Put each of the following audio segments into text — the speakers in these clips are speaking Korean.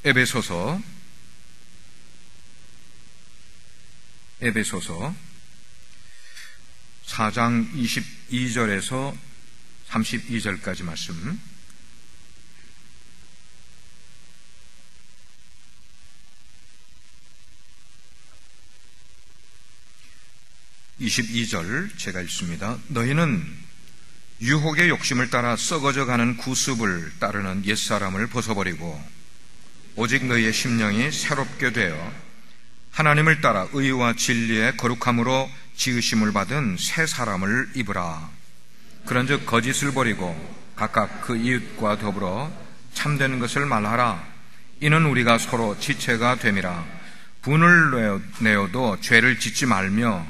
에베소서 4장 22절에서 32절까지 말씀. 22절 제가 읽습니다. 너희는 유혹의 욕심을 따라 썩어져가는 구습을 따르는 옛사람을 벗어버리고 오직 너희의 심령이 새롭게 되어 하나님을 따라 의와 진리의 거룩함으로 지으심을 받은 새 사람을 입으라. 그런즉 거짓을 버리고 각각 그 이웃과 더불어 참된 것을 말하라. 이는 우리가 서로 지체가 됨이라. 분을 내어도 죄를 짓지 말며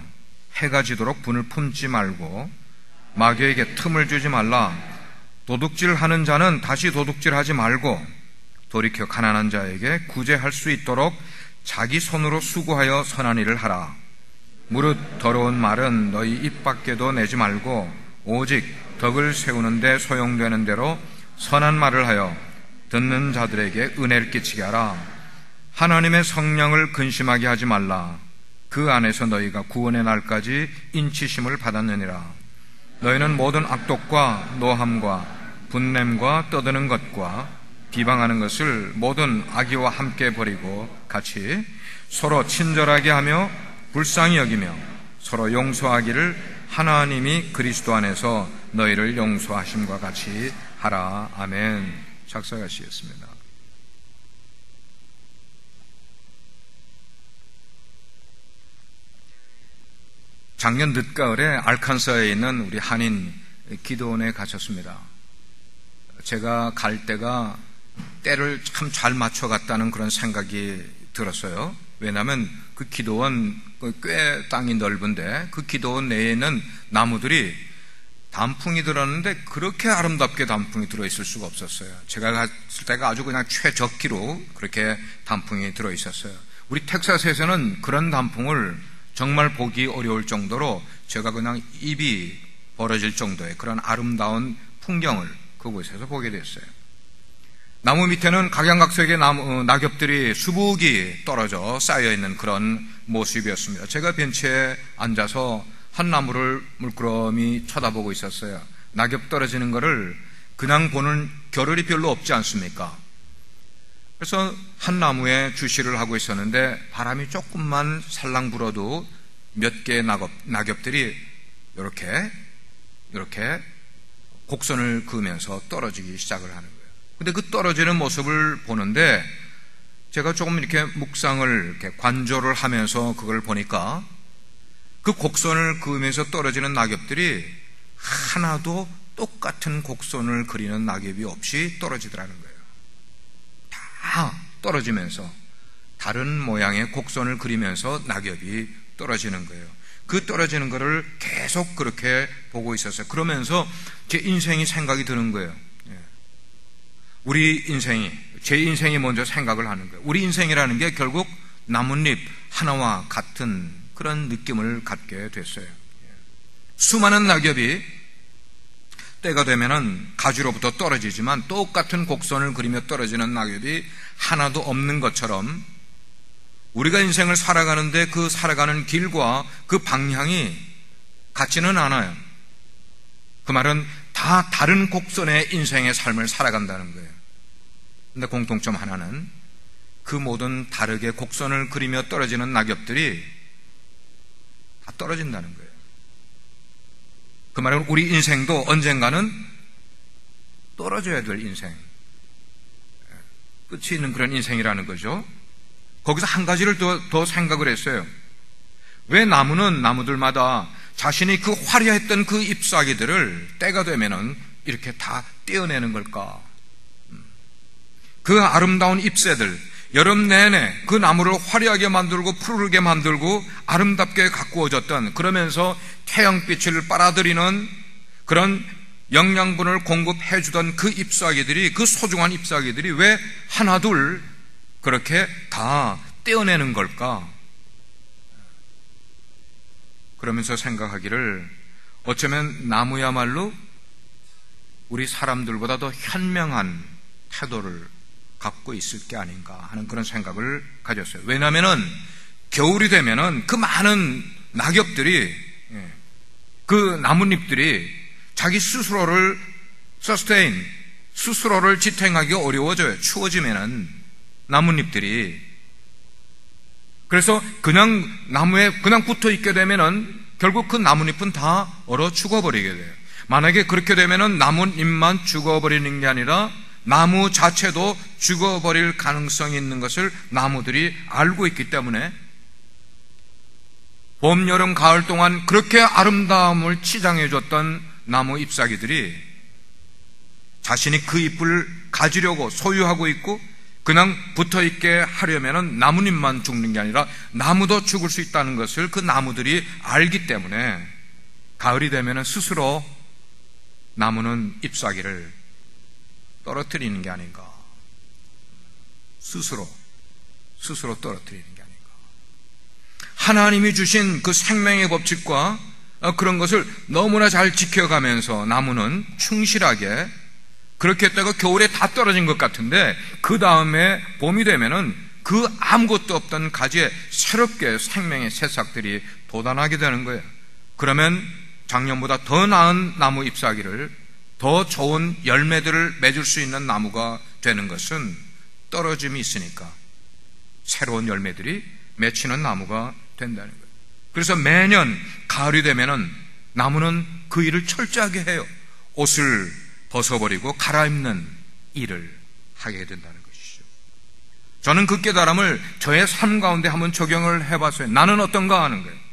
해가 지도록 분을 품지 말고 마귀에게 틈을 주지 말라. 도둑질하는 자는 다시 도둑질하지 말고 돌이켜 가난한 자에게 구제할 수 있도록 자기 손으로 수고하여 선한 일을 하라. 무릇 더러운 말은 너희 입 밖에도 내지 말고 오직 덕을 세우는 데 소용되는 대로 선한 말을 하여 듣는 자들에게 은혜를 끼치게 하라. 하나님의 성령을 근심하게 하지 말라. 그 안에서 너희가 구원의 날까지 인치심을 받았느니라. 너희는 모든 악독과 노함과 분냄과 떠드는 것과 비방하는 것을 모든 악의와 함께 버리고 같이 서로 친절하게 하며 불쌍히 여기며 서로 용서하기를 하나님이 그리스도 안에서 너희를 용서하심과 같이 하라. 아멘. 작성하시겠습니다. 작년 늦가을에 알칸사에 있는 우리 한인 기도원에 가셨습니다. 제가 갈 때가 때를 참 잘 맞춰갔다는 그런 생각이 들었어요. 왜냐하면 그 기도원 꽤 땅이 넓은데 그 기도원 내에는 나무들이 단풍이 들었는데 그렇게 아름답게 단풍이 들어있을 수가 없었어요. 제가 갔을 때가 아주 그냥 최적기로 그렇게 단풍이 들어있었어요. 우리 텍사스에서는 그런 단풍을 정말 보기 어려울 정도로 제가 그냥 입이 벌어질 정도의 그런 아름다운 풍경을 그곳에서 보게 됐어요. 나무 밑에는 각양각색의 낙엽들이 수북이 떨어져 쌓여있는 그런 모습이었습니다. 제가 벤치에 앉아서 한 나무를 물끄러미 쳐다보고 있었어요. 낙엽 떨어지는 거를 그냥 보는 겨를이 별로 없지 않습니까? 그래서 한 나무에 주시를 하고 있었는데 바람이 조금만 살랑 불어도 몇 개의 낙엽들이 이렇게 곡선을 그으면서 떨어지기 시작을 하는 거예요. 근데 그 떨어지는 모습을 보는데 제가 조금 이렇게 묵상을 이렇게 관조를 하면서 그걸 보니까 그 곡선을 그으면서 떨어지는 낙엽들이 하나도 똑같은 곡선을 그리는 낙엽이 없이 떨어지더라는 거예요. 다 떨어지면서 다른 모양의 곡선을 그리면서 낙엽이 떨어지는 거예요. 그 떨어지는 거를 계속 그렇게 보고 있었어요. 그러면서 제 인생이 생각이 드는 거예요. 우리 인생이, 제 인생이 먼저 생각을 하는 거예요. 우리 인생이라는 게 결국 나뭇잎 하나와 같은 그런 느낌을 갖게 됐어요. 수많은 낙엽이 때가 되면은 가지로부터 떨어지지만 똑같은 곡선을 그리며 떨어지는 낙엽이 하나도 없는 것처럼 우리가 인생을 살아가는데 그 살아가는 길과 그 방향이 같지는 않아요. 그 말은 다 다른 곡선의 인생의 삶을 살아간다는 거예요. 근데 공통점 하나는 그 모든 다르게 곡선을 그리며 떨어지는 낙엽들이 다 떨어진다는 거예요. 그 말은 우리 인생도 언젠가는 떨어져야 될 인생, 끝이 있는 그런 인생이라는 거죠. 거기서 한 가지를 더 생각을 했어요. 왜 나무는 나무들마다 자신이 그 화려했던 그 잎사귀들을 때가 되면은 이렇게 다 떼어내는 걸까? 그 아름다운 잎새들, 여름 내내 그 나무를 화려하게 만들고 푸르게 만들고 아름답게 가꾸어졌던, 그러면서 태양빛을 빨아들이는 그런 영양분을 공급해 주던 그 잎사귀들이, 그 소중한 잎사귀들이 왜 하나둘 그렇게 다 떼어내는 걸까? 그러면서 생각하기를, 어쩌면 나무야말로 우리 사람들보다 더 현명한 태도를 갖고 있을 게 아닌가 하는 그런 생각을 가졌어요. 왜냐하면은 겨울이 되면은 그 많은 낙엽들이, 그 나뭇잎들이 자기 스스로를 스스로를 지탱하기가 어려워져요. 추워지면은 나뭇잎들이. 그래서 그냥 나무에 그냥 붙어 있게 되면은 결국 그 나뭇잎은 다 얼어 죽어버리게 돼요. 만약에 그렇게 되면은 나뭇잎만 죽어버리는 게 아니라 나무 자체도 죽어버릴 가능성이 있는 것을 나무들이 알고 있기 때문에 봄, 여름, 가을 동안 그렇게 아름다움을 치장해줬던 나무 잎사귀들이 자신이 그 잎을 가지려고 소유하고 있고 그냥 붙어있게 하려면 나뭇잎만 죽는 게 아니라 나무도 죽을 수 있다는 것을 그 나무들이 알기 때문에 가을이 되면 스스로 나무는 잎사귀를 떨어뜨리는 게 아닌가. 스스로 떨어뜨리는 게 아닌가. 하나님이 주신 그 생명의 법칙과 그런 것을 너무나 잘 지켜가면서 나무는 충실하게 그렇게 했다가 겨울에 다 떨어진 것 같은데 그 다음에 봄이 되면은 그 아무것도 없던 가지에 새롭게 생명의 새싹들이 돋아나게 되는 거예요. 그러면 작년보다 더 나은 나무 잎사귀를, 더 좋은 열매들을 맺을 수 있는 나무가 되는 것은 떨어짐이 있으니까 새로운 열매들이 맺히는 나무가 된다는 거예요. 그래서 매년 가을이 되면은 나무는 그 일을 철저하게 해요. 옷을 벗어버리고 갈아입는 일을 하게 된다는 것이죠. 저는 그 깨달음을 저의 삶 가운데 한번 적용을 해봤어요. 나는 어떤가 하는 거예요.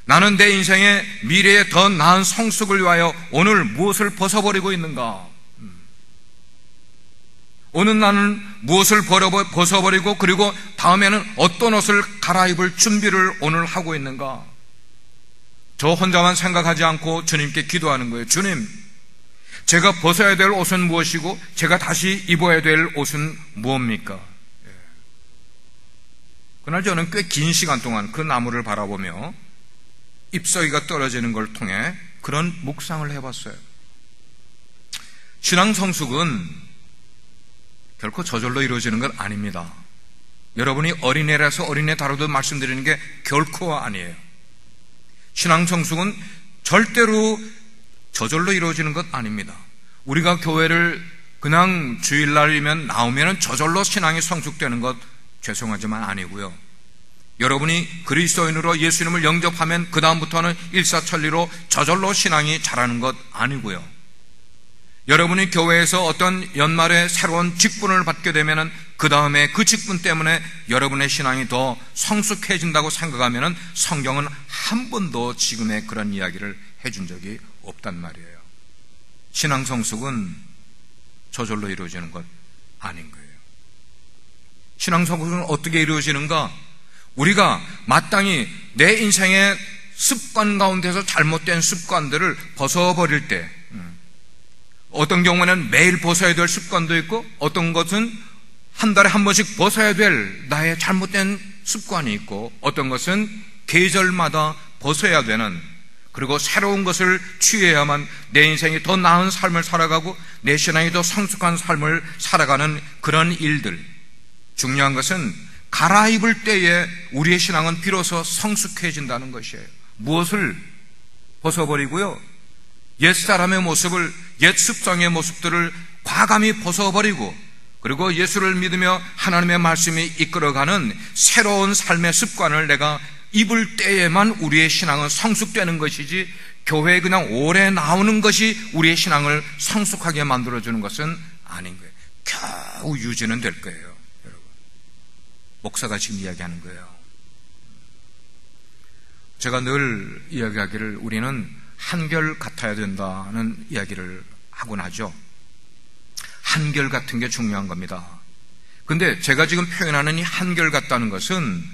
나는 내 인생의 미래에 더 나은 성숙을 위하여 오늘 무엇을 벗어버리고 있는가? 오늘 나는 무엇을 벗어버리고 그리고 다음에는 어떤 옷을 갈아입을 준비를 오늘 하고 있는가? 저 혼자만 생각하지 않고 주님께 기도하는 거예요. 주님, 제가 벗어야 될 옷은 무엇이고 제가 다시 입어야 될 옷은 무엇입니까? 그날 저는 꽤 긴 시간 동안 그 나무를 바라보며 잎사귀가 떨어지는 걸 통해 그런 묵상을 해봤어요. 신앙 성숙은 결코 저절로 이루어지는 건 아닙니다. 여러분이 어린애라서 어린애 다루듯 말씀드리는 게 결코 아니에요. 신앙 성숙은 절대로 저절로 이루어지는 것 아닙니다. 우리가 교회를 그냥 주일날이면 나오면 저절로 신앙이 성숙되는 것 죄송하지만 아니고요. 여러분이 그리스도인으로 예수님을 영접하면 그 다음부터는 일사천리로 저절로 신앙이 자라는 것 아니고요. 여러분이 교회에서 어떤 연말에 새로운 직분을 받게 되면 그 다음에 그 직분 때문에 여러분의 신앙이 더 성숙해진다고 생각하면 성경은 한 번도 지금의 그런 이야기를 해준 적이 없단 말이에요. 신앙 성숙은 저절로 이루어지는 것 아닌 거예요. 신앙 성숙은 어떻게 이루어지는가? 우리가 마땅히 내 인생의 습관 가운데서 잘못된 습관들을 벗어버릴 때, 어떤 경우에는 매일 벗어야 될 습관도 있고 어떤 것은 한 달에 한 번씩 벗어야 될 나의 잘못된 습관이 있고 어떤 것은 계절마다 벗어야 되는, 그리고 새로운 것을 취해야만 내 인생이 더 나은 삶을 살아가고 내 신앙이 더 성숙한 삶을 살아가는 그런 일들. 중요한 것은 갈아입을 때에 우리의 신앙은 비로소 성숙해진다는 것이에요. 무엇을 벗어버리고요? 옛사람의 모습을, 옛 습성의 모습들을 과감히 벗어버리고 그리고 예수를 믿으며 하나님의 말씀이 이끌어가는 새로운 삶의 습관을 내가 입을 때에만 우리의 신앙은 성숙되는 것이지 교회에 그냥 오래 나오는 것이 우리의 신앙을 성숙하게 만들어주는 것은 아닌 거예요. 겨우 유지는 될 거예요. 여러분, 목사가 지금 이야기하는 거예요. 제가 늘 이야기하기를 우리는 한결 같아야 된다는 이야기를 하곤 하죠. 한결 같은 게 중요한 겁니다. 근데 제가 지금 표현하는 이 한결 같다는 것은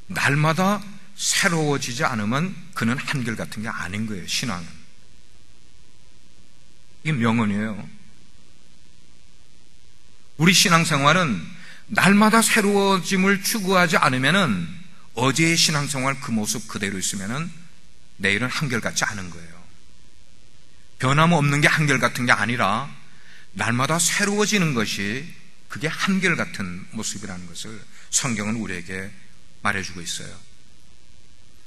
날마다 새로워지지 않으면 그는 한결 같은 게 아닌 거예요. 신앙은 이게 명언이에요. 우리 신앙생활은 날마다 새로워짐을 추구하지 않으면은 어제의 신앙생활 그 모습 그대로 있으면은 내일은 한결같지 않은 거예요. 변함없는 게 한결같은 게 아니라 날마다 새로워지는 것이 그게 한결같은 모습이라는 것을 성경은 우리에게 말해주고 있어요.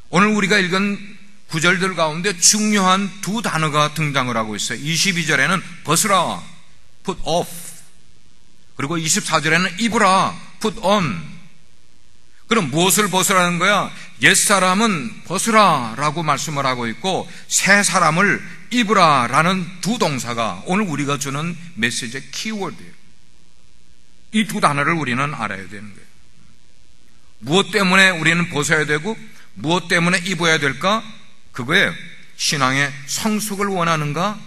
오늘 우리가 읽은 구절들 가운데 중요한 두 단어가 등장을 하고 있어요. 22절에는 벗으라, put off. 그리고 24절에는 입으라, put on. 그럼 무엇을 벗으라는 거야? 옛사람은 벗으라 라고 말씀을 하고 있고 새 사람을 입으라 라는 두 동사가 오늘 우리가 주는 메시지의 키워드예요. 이 두 단어를 우리는 알아야 되는 거예요. 무엇 때문에 우리는 벗어야 되고 무엇 때문에 입어야 될까? 그거에 신앙의 성숙을 원하는가?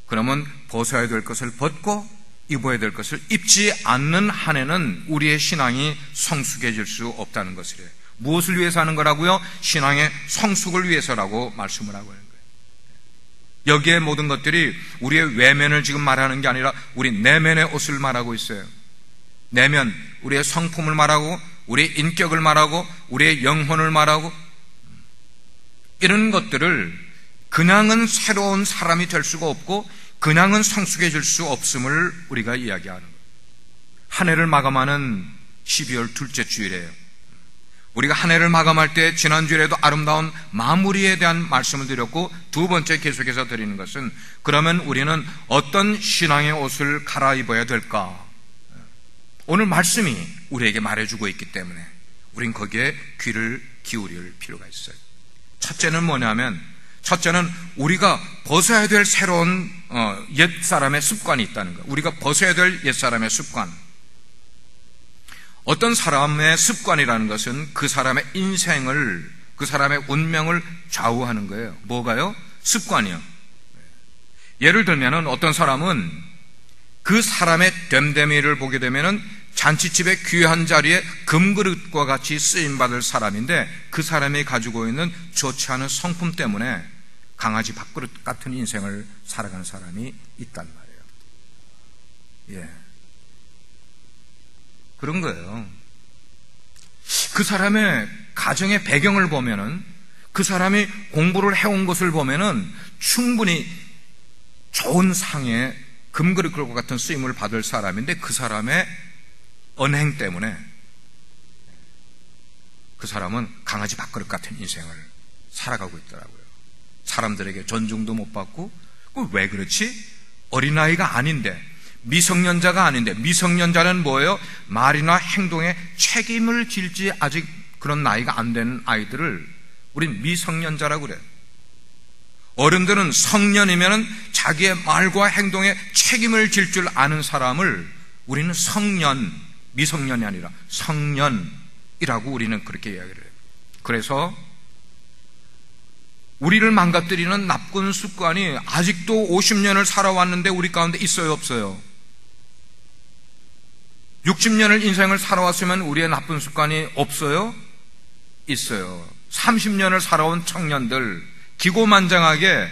그러면 벗어야 될 것을 벗고 입어야 될 것을 입지 않는 한에는 우리의 신앙이 성숙해질 수 없다는 것이래요. 무엇을 위해서 하는 거라고요? 신앙의 성숙을 위해서라고 말씀을 하고 있는 거예요. 여기에 모든 것들이 우리의 외면을 지금 말하는 게 아니라 우리 내면의 옷을 말하고 있어요. 내면, 우리의 성품을 말하고 우리의 인격을 말하고 우리의 영혼을 말하고 이런 것들을 그냥은 새로운 사람이 될 수가 없고 그냥은 성숙해질 수 없음을 우리가 이야기하는 거예요. 한 해를 마감하는 12월 둘째 주일이에요. 우리가 한 해를 마감할 때 지난주에도 아름다운 마무리에 대한 말씀을 드렸고 두 번째 계속해서 드리는 것은 그러면 우리는 어떤 신앙의 옷을 갈아입어야 될까? 오늘 말씀이 우리에게 말해주고 있기 때문에 우린 거기에 귀를 기울일 필요가 있어요. 첫째는 뭐냐면 첫째는 우리가 벗어야 될 새로운 옛사람의 습관이 있다는 거예요. 우리가 벗어야 될 옛사람의 습관. 어떤 사람의 습관이라는 것은 그 사람의 인생을, 그 사람의 운명을 좌우하는 거예요. 뭐가요? 습관이요. 예를 들면 어떤 사람은 그 사람의 됨됨이를 보게 되면 잔치집의 귀한 자리에 금그릇과 같이 쓰임받을 사람인데 그 사람이 가지고 있는 좋지 않은 성품 때문에 강아지 밥그릇 같은 인생을 살아가는 사람이 있단 말이에요. 예. 그런 거예요. 그 사람의 가정의 배경을 보면은 그 사람이 공부를 해온 것을 보면은 충분히 좋은 상에 금그릇과 같은 쓰임을 받을 사람인데 그 사람의 언행 때문에 그 사람은 강아지 밥그릇 같은 인생을 살아가고 있더라고요. 사람들에게 존중도 못 받고 왜 그렇지? 어린아이가 아닌데 미성년자가 아닌데 미성년자는 뭐예요? 말이나 행동에 책임을 질지 아직 그런 나이가 안 된 아이들을 우린 미성년자라고 그래요. 어른들은 성년이면 자기의 말과 행동에 책임을 질 줄 아는 사람을 우리는 성년, 미성년이 아니라 성년이라고 우리는 그렇게 이야기를 해요. 그래서 우리를 망가뜨리는 나쁜 습관이 아직도 50년을 살아왔는데 우리 가운데 있어요, 없어요? 60년을 인생을 살아왔으면 우리의 나쁜 습관이 없어요? 있어요. 30년을 살아온 청년들, 기고만장하게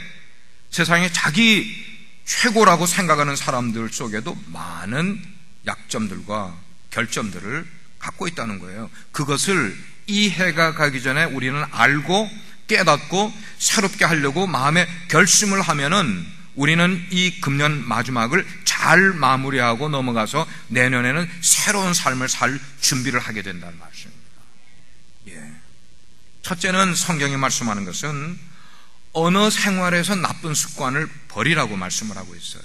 세상에 자기 최고라고 생각하는 사람들 속에도 많은 약점들과 결점들을 갖고 있다는 거예요. 그것을 이 해가 가기 전에 우리는 알고 깨닫고 새롭게 하려고 마음에 결심을 하면은 우리는 이 금년 마지막을 잘 마무리하고 넘어가서 내년에는 새로운 삶을 살 준비를 하게 된다는 말씀입니다. 예. 첫째는 성경이 말씀하는 것은 언어 생활에서 나쁜 습관을 버리라고 말씀을 하고 있어요.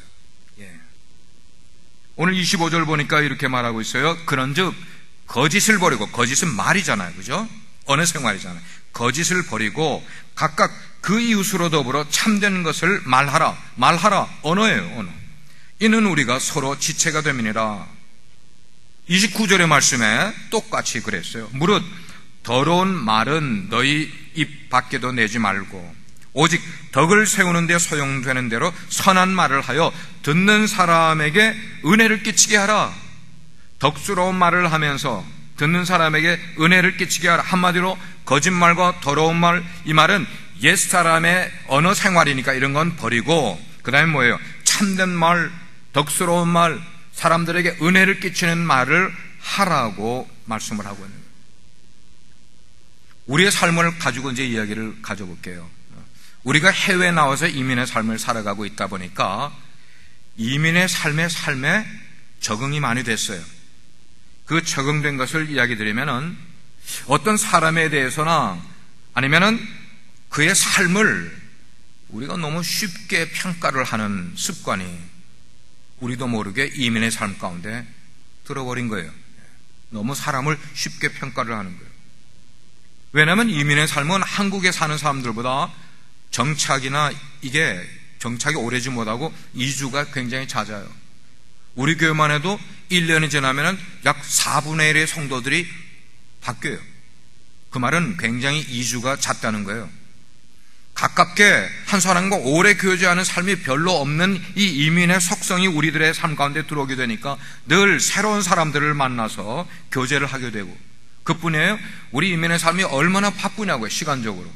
예. 오늘 25절 보니까 이렇게 말하고 있어요. 그런즉 거짓을 버리고, 거짓은 말이잖아요, 그죠? 언어 생활이잖아요. 거짓을 버리고 각각 그 이웃으로 더불어 참된 것을 말하라. 말하라. 언어예요, 언어. 이는 우리가 서로 지체가 됨이니라. 29절의 말씀에 똑같이 그랬어요. 무릇 더러운 말은 너희 입 밖에도 내지 말고 오직 덕을 세우는 데 소용되는 대로 선한 말을 하여 듣는 사람에게 은혜를 끼치게 하라. 덕스러운 말을 하면서 듣는 사람에게 은혜를 끼치게 하라. 한마디로 거짓말과 더러운 말, 이 말은 옛사람의 언어 생활이니까 이런 건 버리고 그 다음에 뭐예요? 참된 말, 덕스러운 말, 사람들에게 은혜를 끼치는 말을 하라고 말씀을 하고 있는 거예요. 우리의 삶을 가지고 이제 이야기를 가져볼게요. 우리가 해외에 나와서 이민의 삶을 살아가고 있다 보니까 이민의 삶에 적응이 많이 됐어요. 그 적용된 것을 이야기 드리면은 어떤 사람에 대해서나 아니면은 그의 삶을 우리가 너무 쉽게 평가를 하는 습관이 우리도 모르게 이민의 삶 가운데 들어버린 거예요. 너무 사람을 쉽게 평가를 하는 거예요. 왜냐하면 이민의 삶은 한국에 사는 사람들보다 정착이 오래지 못하고 이주가 굉장히 잦아요. 우리 교회만 해도 1년이 지나면 약 4분의 1의 성도들이 바뀌어요. 그 말은 굉장히 이주가 잦다는 거예요. 가깝게 한 사람과 오래 교제하는 삶이 별로 없는 이 이민의 속성이 우리들의 삶 가운데 들어오게 되니까 늘 새로운 사람들을 만나서 교제를 하게 되고, 그뿐이에요. 우리 이민의 삶이 얼마나 바쁘냐고요. 시간적으로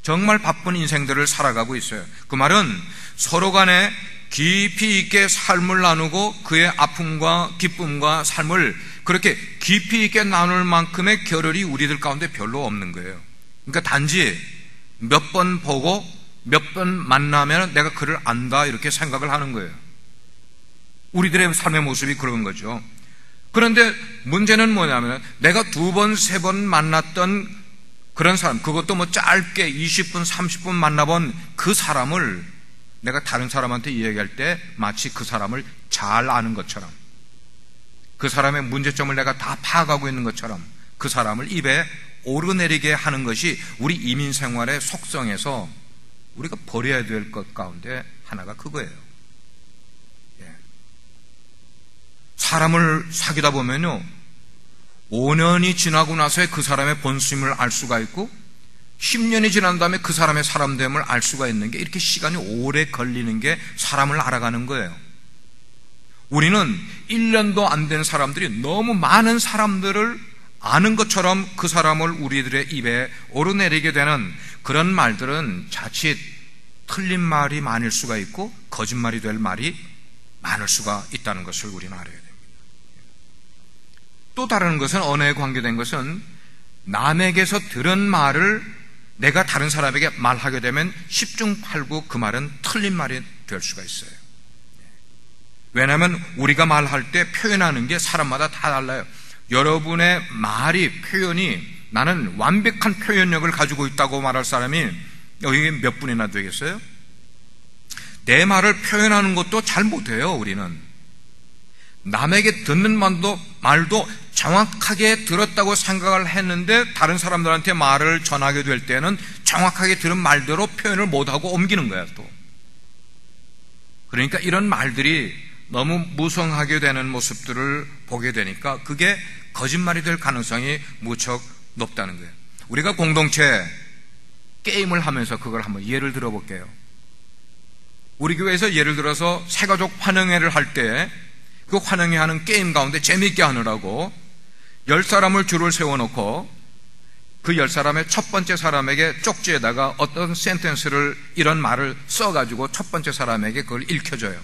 정말 바쁜 인생들을 살아가고 있어요. 그 말은 서로 간에 깊이 있게 삶을 나누고 그의 아픔과 기쁨과 삶을 그렇게 깊이 있게 나눌 만큼의 겨를이 우리들 가운데 별로 없는 거예요. 그러니까 단지 몇 번 보고 몇 번 만나면 내가 그를 안다 이렇게 생각을 하는 거예요. 우리들의 삶의 모습이 그런 거죠. 그런데 문제는 뭐냐면 내가 2번, 3번 만났던 그런 사람, 그것도 뭐 짧게 20분, 30분 만나본 그 사람을 내가 다른 사람한테 이야기할 때 마치 그 사람을 잘 아는 것처럼, 그 사람의 문제점을 내가 다 파악하고 있는 것처럼 그 사람을 입에 오르내리게 하는 것이 우리 이민 생활의 속성에서 우리가 버려야 될 것 가운데 하나가 그거예요. 사람을 사귀다 보면요, 5년이 지나고 나서의 그 사람의 본심을 알 수가 있고 10년이 지난 다음에 그 사람의 사람됨을 알 수가 있는 게, 이렇게 시간이 오래 걸리는 게 사람을 알아가는 거예요. 우리는 1년도 안 된 사람들이 너무 많은 사람들을 아는 것처럼 그 사람을 우리들의 입에 오르내리게 되는 그런 말들은 자칫 틀린 말이 많을 수가 있고 거짓말이 될 말이 많을 수가 있다는 것을 우리는 알아야 됩니다. 또 다른 것은, 언어에 관계된 것은 남에게서 들은 말을 내가 다른 사람에게 말하게 되면 10중 8구 그 말은 틀린 말이 될 수가 있어요. 왜냐하면 우리가 말할 때 표현하는 게 사람마다 다 달라요. 여러분의 말이, 표현이, 나는 완벽한 표현력을 가지고 있다고 말할 사람이 여기 몇 분이나 되겠어요? 내 말을 표현하는 것도 잘 못해요. 우리는 남에게 듣는 말도 정확하게 들었다고 생각을 했는데 다른 사람들한테 말을 전하게 될 때는 정확하게 들은 말대로 표현을 못하고 옮기는 거야 또. 그러니까 이런 말들이 너무 무성하게 되는 모습들을 보게 되니까 그게 거짓말이 될 가능성이 무척 높다는 거예요. 우리가 공동체 게임을 하면서 그걸 한번 예를 들어볼게요. 우리 교회에서 예를 들어서 새가족 환영회를 할 때 그 환영회 하는 게임 가운데 재미있게 하느라고 10사람을 줄을 세워놓고 그 10사람의 첫 번째 사람에게 쪽지에다가 어떤 센텐스를, 이런 말을 써가지고 첫 번째 사람에게 그걸 읽혀줘요.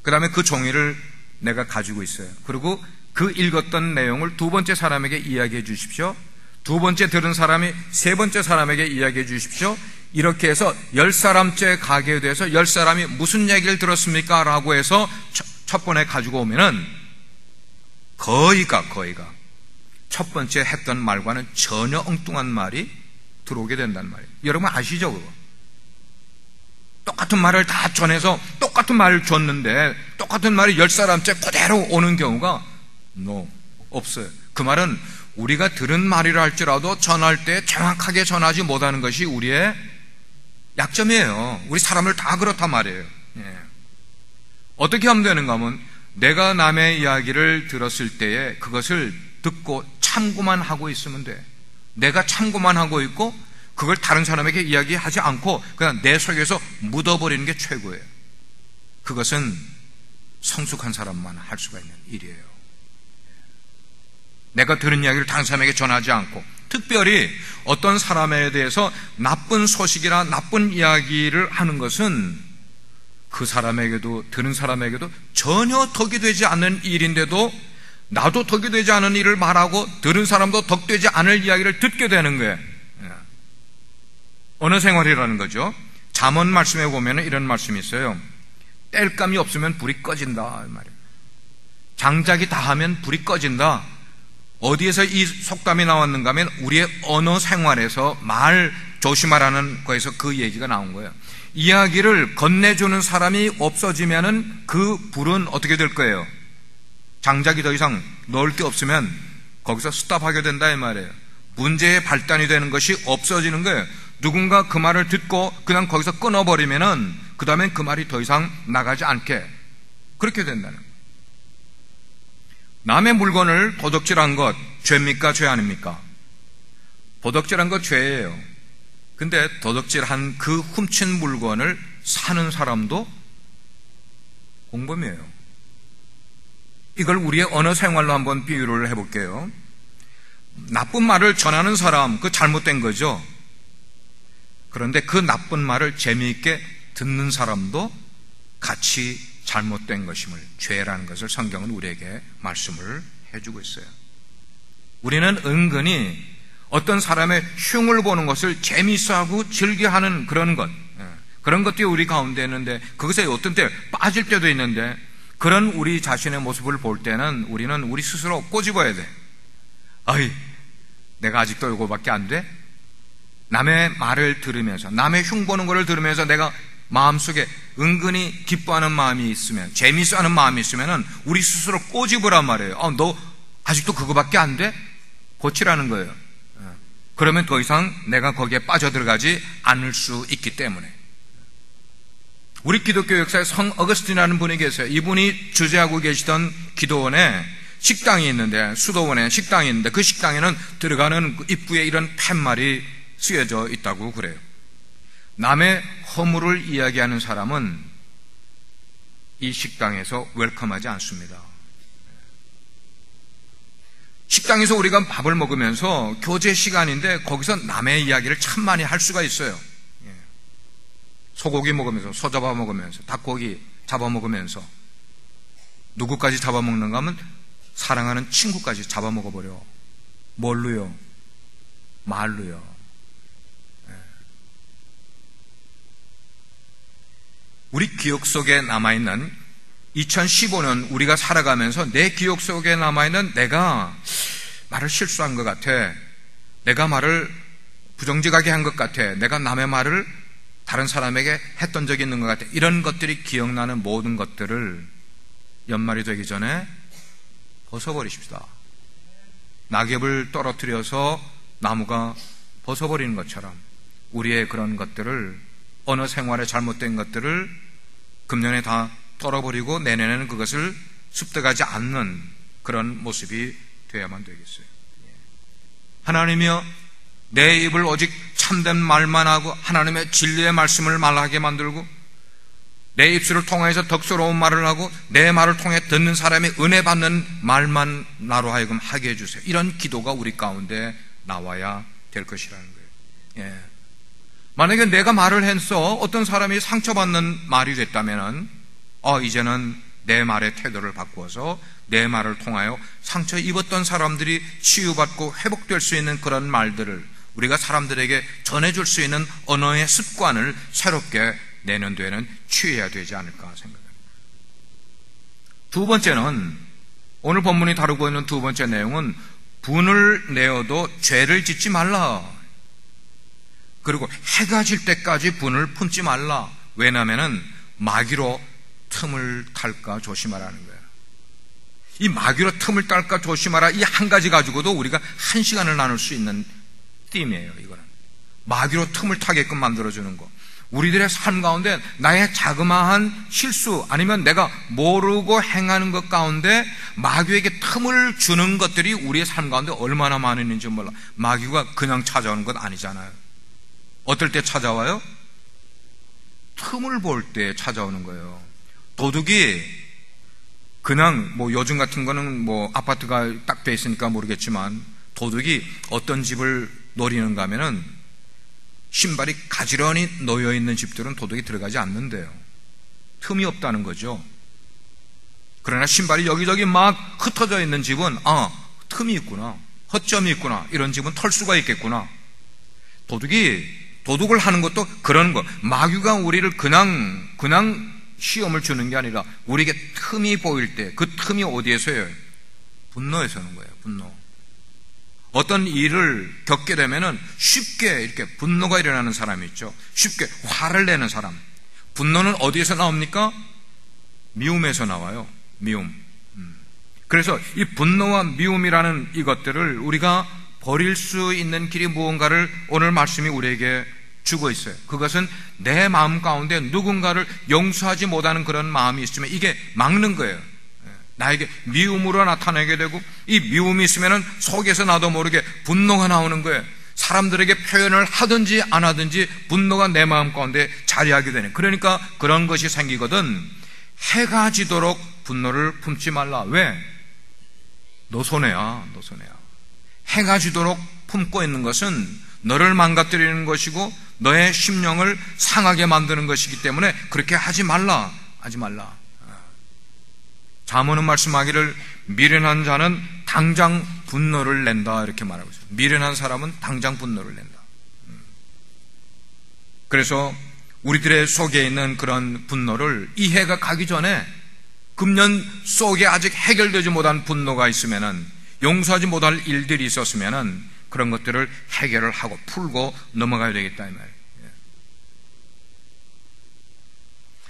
그 다음에 그 종이를 내가 가지고 있어요. 그리고 그 읽었던 내용을 두 번째 사람에게 이야기해 주십시오. 두 번째 들은 사람이 세 번째 사람에게 이야기해 주십시오. 이렇게 해서 10사람째 가게에 대해서 10사람이 무슨 얘기를 들었습니까? 라고 해서 첫 번에 가지고 오면은 거의가 첫 번째 했던 말과는 전혀 엉뚱한 말이 들어오게 된단 말이에요. 여러분 아시죠? 그거? 똑같은 말을 다 전해서 똑같은 말을 줬는데 똑같은 말이 10사람째 그대로 오는 경우가 없어요. 그 말은 우리가 들은 말이라 할지라도 전할 때 정확하게 전하지 못하는 것이 우리의 약점이에요. 우리 사람을 다 그렇단 말이에요. 어떻게 하면 되는가 하면, 내가 남의 이야기를 들었을 때에 그것을 듣고 참고만 하고 있으면 돼. 내가 참고만 하고 있고 그걸 다른 사람에게 이야기하지 않고 그냥 내 속에서 묻어버리는 게 최고예요. 그것은 성숙한 사람만 할 수가 있는 일이에요. 내가 들은 이야기를 다른 사람에게 전하지 않고, 특별히 어떤 사람에 대해서 나쁜 소식이나 나쁜 이야기를 하는 것은 그 사람에게도, 들은 사람에게도 전혀 덕이 되지 않는 일인데도 나도 덕이 되지 않은 일을 말하고 들은 사람도 덕되지 않을 이야기를 듣게 되는 거예요. 어느 생활이라는 거죠. 잠언 말씀에 보면 이런 말씀이 있어요. 땔감이 없으면 불이 꺼진다 말이에요. 장작이 다 하면 불이 꺼진다. 어디에서 이 속담이 나왔는가 하면 우리의 언어 생활에서 말 조심하라는 거에서 그 얘기가 나온 거예요. 이야기를 건네주는 사람이 없어지면은 그 불은 어떻게 될 거예요? 장작이 더 이상 넣을 게 없으면 거기서 스탑하게 된다 이 말이에요. 문제의 발단이 되는 것이 없어지는 거예요. 누군가 그 말을 듣고 그냥 거기서 끊어버리면은 그 다음엔 그 말이 더 이상 나가지 않게 그렇게 된다는 거예요. 남의 물건을 도둑질한 것 죄입니까? 죄 아닙니까? 도둑질한 것 죄예요. 근데 도둑질한 그 훔친 물건을 사는 사람도 공범이에요. 이걸 우리의 언어 생활로 한번 비유를 해볼게요. 나쁜 말을 전하는 사람, 그 잘못된 거죠. 그런데 그 나쁜 말을 재미있게 듣는 사람도 같이 잘못된 것임을, 죄라는 것을 성경은 우리에게 말씀을 해주고 있어요. 우리는 은근히 어떤 사람의 흉을 보는 것을 재미있어하고 즐겨하는 그런 것들이 우리 가운데 있는데, 그것에 어떤 때 빠질 때도 있는데, 그런 우리 자신의 모습을 볼 때는 우리는 우리 스스로 꼬집어야 돼. 아이, 내가 아직도 이거밖에 안 돼? 남의 말을 들으면서, 남의 흉 보는 것을 들으면서 내가 마음속에 은근히 기뻐하는 마음이 있으면, 재미있어하는 마음이 있으면 우리 스스로 꼬집으란 말이에요. 너 아직도 그거밖에 안 돼? 고치라는 거예요. 그러면 더 이상 내가 거기에 빠져들어가지 않을 수 있기 때문에. 우리 기독교 역사에 성 어거스틴이라는 분이 계세요. 이분이 주재하고 계시던 기도원에 식당이 있는데, 수도원에 식당이 있는데, 그 식당에는 들어가는 입구에 이런 팻말이 쓰여져 있다고 그래요. 남의 허물을 이야기하는 사람은 이 식당에서 웰컴하지 않습니다. 식당에서 우리가 밥을 먹으면서 교제 시간인데 거기서 남의 이야기를 참 많이 할 수가 있어요. 소고기 먹으면서, 소 잡아 먹으면서, 닭고기 잡아 먹으면서, 누구까지 잡아먹는가 하면 사랑하는 친구까지 잡아먹어버려. 뭘로요? 말로요. 우리 기억 속에 남아있는 2015년 우리가 살아가면서 내 기억 속에 남아있는 내가 말을 실수한 것 같아, 내가 말을 부정직하게 한 것 같아, 내가 남의 말을 다른 사람에게 했던 적이 있는 것 같아, 이런 것들이 기억나는 모든 것들을 연말이 되기 전에 벗어버리십시다. 낙엽을 떨어뜨려서 나무가 벗어버리는 것처럼 우리의 그런 것들을, 언어 생활에 잘못된 것들을 금년에 다 떨어버리고 내년에는 그것을 습득하지 않는 그런 모습이 되어야만 되겠어요. 하나님이여, 내 입을 오직 참된 말만 하고 하나님의 진리의 말씀을 말하게 만들고, 내 입술을 통해서 덕스러운 말을 하고 내 말을 통해 듣는 사람이 은혜 받는 말만 나로 하여금 하게 해주세요. 이런 기도가 우리 가운데 나와야 될 것이라는 거예요. 만약에 내가 말을 해서 어떤 사람이 상처받는 말이 됐다면 이제는 내 말의 태도를 바꾸어서 내 말을 통하여 상처 입었던 사람들이 치유받고 회복될 수 있는 그런 말들을 우리가 사람들에게 전해줄 수 있는 언어의 습관을 새롭게 내년도에는 취해야 되지 않을까 생각합니다. 두 번째는, 오늘 본문이 다루고 있는 두 번째 내용은 분을 내어도 죄를 짓지 말라. 그리고 해가 질 때까지 분을 품지 말라. 왜냐하면 마귀로 틈을 탈까 조심하라는 거예요. 이 마귀로 틈을 탈까 조심하라, 이 한 가지 가지고도 우리가 한 시간을 나눌 수 있는 띠임이에요. 이거는 마귀로 틈을 타게끔 만들어주는 거. 우리들의 삶 가운데 나의 자그마한 실수 아니면 내가 모르고 행하는 것 가운데 마귀에게 틈을 주는 것들이 우리의 삶 가운데 얼마나 많은지 몰라. 마귀가 그냥 찾아오는 건 아니잖아요. 어떨 때 찾아와요? 틈을 볼 때 찾아오는 거예요. 도둑이 그냥 요즘 같은 거는 아파트가 딱 돼 있으니까 모르겠지만, 도둑이 어떤 집을 노리는가 하면은 신발이 가지런히 놓여 있는 집들은 도둑이 들어가지 않는데요. 틈이 없다는 거죠. 그러나 신발이 여기저기 막 흩어져 있는 집은 틈이 있구나, 허점이 있구나, 이런 집은 털 수가 있겠구나. 도둑을 하는 것도 그런 거. 마귀가 우리를 그냥 시험을 주는 게 아니라 우리에게 틈이 보일 때, 그 틈이 어디에서요? 분노에서 오는 거예요. 분노. 어떤 일을 겪게 되면은 쉽게 이렇게 분노가 일어나는 사람이 있죠. 쉽게 화를 내는 사람. 분노는 어디에서 나옵니까? 미움에서 나와요. 미움. 그래서 이 분노와 미움이라는 이것들을 우리가 버릴 수 있는 길이 무언가를 오늘 말씀이 우리에게 주고 있어요. 그것은 내 마음 가운데 누군가를 용서하지 못하는 그런 마음이 있으면 이게 막는 거예요. 나에게 미움으로 나타나게 되고, 이 미움이 있으면 속에서 나도 모르게 분노가 나오는 거예요. 사람들에게 표현을 하든지 안 하든지 분노가 내 마음 가운데 자리하게 되는, 그러니까 그런 것이 생기거든. 해가 지도록 분노를 품지 말라. 왜? 너 손해야. 해가 지도록 품고 있는 것은 너를 망가뜨리는 것이고 너의 심령을 상하게 만드는 것이기 때문에 그렇게 하지 말라. 잠언은 말씀하기를 미련한 자는 당장 분노를 낸다, 이렇게 말하고 있어요. 미련한 사람은 당장 분노를 낸다. 그래서 우리들의 속에 있는 그런 분노를 이 해가 가기 전에, 금년 속에 아직 해결되지 못한 분노가 있으면은, 용서하지 못할 일들이 있었으면은 그런 것들을 해결을 하고 풀고 넘어가야 되겠다 이 말이에요.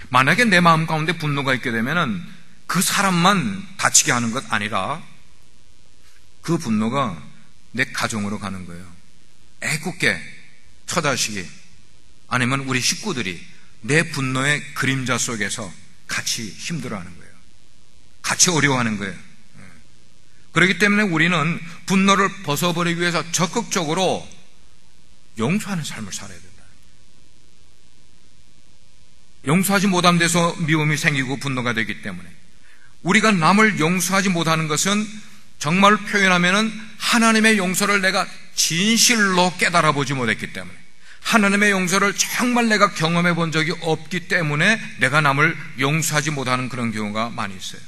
만약에 내 마음 가운데 분노가 있게 되면은 그 사람만 다치게 하는 것 아니라 그 분노가 내 가정으로 가는 거예요. 애꿎게 처자식이, 아니면 우리 식구들이 내 분노의 그림자 속에서 같이 힘들어하는 거예요. 같이 어려워하는 거예요. 그렇기 때문에 우리는 분노를 벗어버리기 위해서 적극적으로 용서하는 삶을 살아야 된다. 용서하지 못한 데서 미움이 생기고 분노가 되기 때문에, 우리가 남을 용서하지 못하는 것은 정말 표현하면은 하나님의 용서를 내가 진실로 깨달아 보지 못했기 때문에, 하나님의 용서를 정말 내가 경험해 본 적이 없기 때문에 내가 남을 용서하지 못하는 그런 경우가 많이 있어요.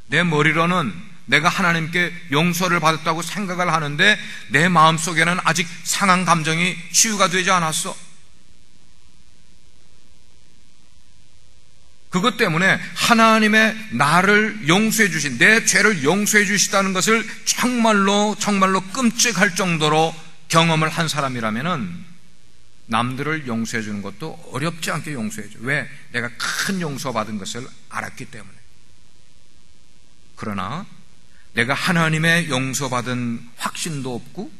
내 머리로는 내가 하나님께 용서를 받았다고 생각을 하는데 내 마음속에는 아직 상한 감정이 치유가 되지 않았어. 그것 때문에 하나님의 나를 용서해 주신, 내 죄를 용서해 주시다는 것을 정말로 끔찍할 정도로 경험을 한 사람이라면은 남들을 용서해 주는 것도 어렵지 않게 용서해 줘. 왜? 내가 큰 용서받은 것을 알았기 때문에. 그러나 내가 하나님의 용서받은 확신도 없고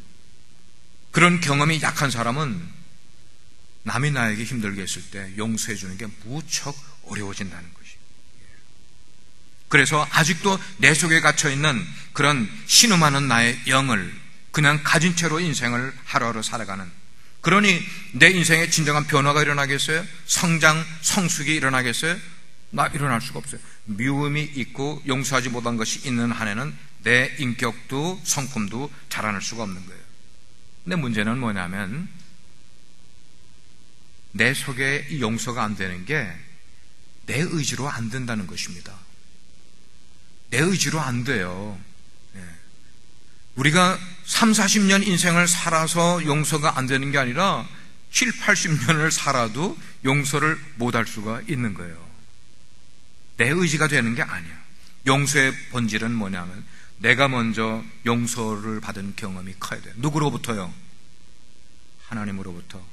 그런 경험이 약한 사람은 남이 나에게 힘들게 했을 때 용서해 주는 게 무척 어려워진다는 것이. 그래서 아직도 내 속에 갇혀있는 그런 신음하는 나의 영을 그냥 가진 채로 인생을 하루하루 살아가는, 그러니 내 인생에 진정한 변화가 일어나겠어요? 성장, 성숙이 일어나겠어요? 나 일어날 수가 없어요. 미움이 있고 용서하지 못한 것이 있는 한에는 내 인격도 성품도 자라날 수가 없는 거예요. 근데 문제는 뭐냐면 내 속에 이 용서가 안 되는 게 내 의지로 안 된다는 것입니다. 내 의지로 안 돼요. 우리가 3, 40년 인생을 살아서 용서가 안 되는 게 아니라 7, 80년을 살아도 용서를 못할 수가 있는 거예요. 내 의지가 되는 게 아니야. 용서의 본질은 뭐냐면 내가 먼저 용서를 받은 경험이 커야 돼요. 누구로부터요? 하나님으로부터.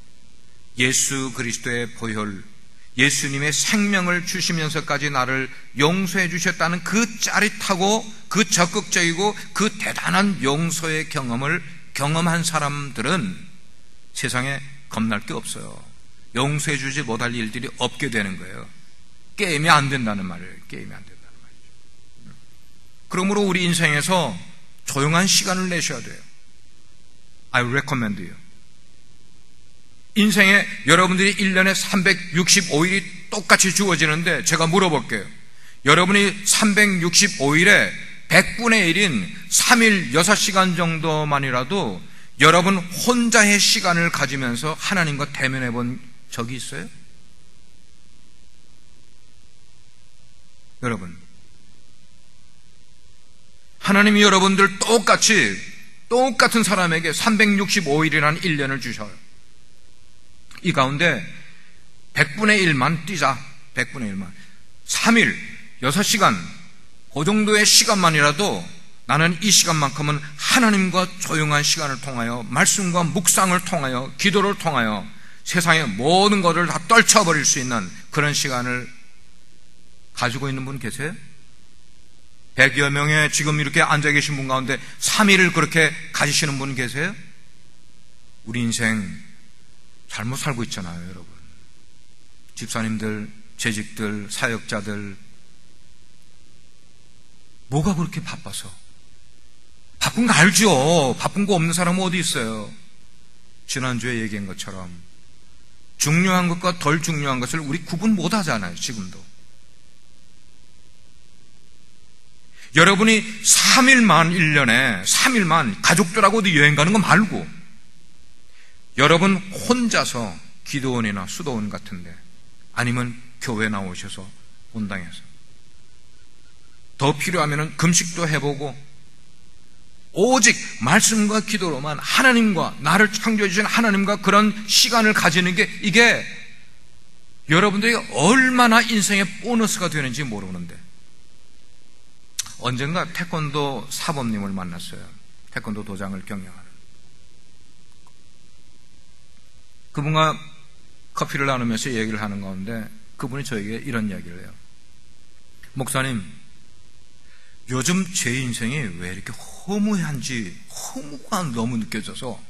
예수 그리스도의 보혈, 예수님의 생명을 주시면서까지 나를 용서해 주셨다는 그 짜릿하고 그 적극적이고 그 대단한 용서의 경험을 경험한 사람들은 세상에 겁날 게 없어요. 용서해 주지 못할 일들이 없게 되는 거예요. 게임이 안 된다는 말이에요. 게임이 안 된다는 말이죠. 그러므로 우리 인생에서 조용한 시간을 내셔야 돼요. I recommend you. 인생에 여러분들이 1년에 365일이 똑같이 주어지는데 제가 물어볼게요. 여러분이 365일에 100분의 1인 3일 6시간 정도만이라도 여러분 혼자의 시간을 가지면서 하나님과 대면해 본 적이 있어요? 여러분, 하나님이 여러분들 똑같은 사람에게 365일이라는 1년을 주셔요. 이 가운데 100분의 1만 뛰자. 100분의 1만. 3일, 6시간, 그 정도의 시간만이라도 나는 이 시간만큼은 하나님과 조용한 시간을 통하여 말씀과 묵상을 통하여 기도를 통하여 세상의 모든 것을 다 떨쳐버릴 수 있는 그런 시간을 가지고 있는 분 계세요? 100여 명의 지금 이렇게 앉아 계신 분 가운데 3일을 그렇게 가지시는 분 계세요? 우리 인생 잘못 살고 있잖아요, 여러분. 집사님들, 재직들, 사역자들, 뭐가 그렇게 바빠서? 바쁜 거 알죠? 바쁜 거 없는 사람은 어디 있어요? 지난주에 얘기한 것처럼 중요한 것과 덜 중요한 것을 우리 구분 못 하잖아요, 지금도. 여러분이 3일만 1년에 3일만 가족들하고 어디 여행 가는 거 말고 여러분 혼자서 기도원이나 수도원 같은데 아니면 교회 나오셔서 본당에서 더 필요하면 금식도 해보고 오직 말씀과 기도로만 하나님과 나를 창조해 주신 하나님과 그런 시간을 가지는 게 이게 여러분들이 얼마나 인생의 보너스가 되는지 모르는데 언젠가 태권도 사범님을 만났어요. 태권도 도장을 경영하는 그분과 커피를 나누면서 얘기를 하는 가운데 그분이 저에게 이런 이야기를 해요. 목사님, 요즘 제 인생이 왜 이렇게 허무한지 허무가 너무 느껴져서